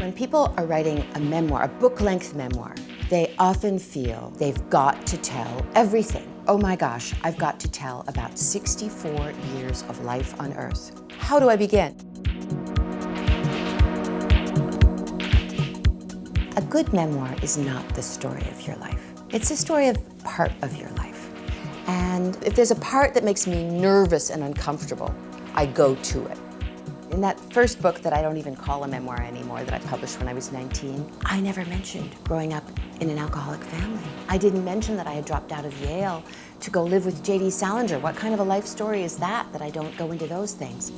When people are writing a memoir, a book-length memoir, they often feel they've got to tell everything. Oh my gosh, I've got to tell about 64 years of life on Earth. How do I begin? A good memoir is not the story of your life. It's a story of part of your life. And if there's a part that makes me nervous and uncomfortable, I go to it. In that first book that I don't even call a memoir anymore, that I published when I was 19, I never mentioned growing up in an alcoholic family. I didn't mention that I had dropped out of Yale to go live with J.D. Salinger. What kind of a life story is that I don't go into those things?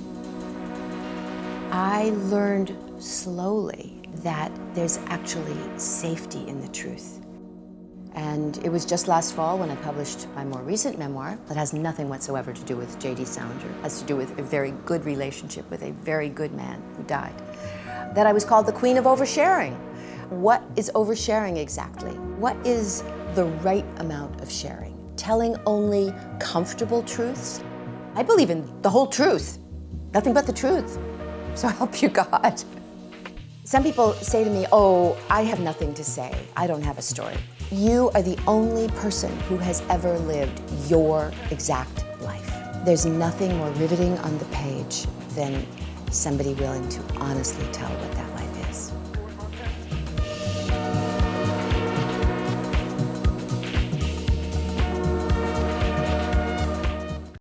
I learned slowly that there's actually safety in the truth. And it was just last fall when I published my more recent memoir that has nothing whatsoever to do with J.D. Salinger. It has to do with a very good relationship with a very good man who died. That I was called the Queen of Oversharing. What is oversharing exactly? What is the right amount of sharing? Telling only comfortable truths? I believe in the whole truth, nothing but the truth. So help you God. Some people say to me, oh, I have nothing to say. I don't have a story. You are the only person who has ever lived your exact life. There's nothing more riveting on the page than somebody willing to honestly tell what that life is.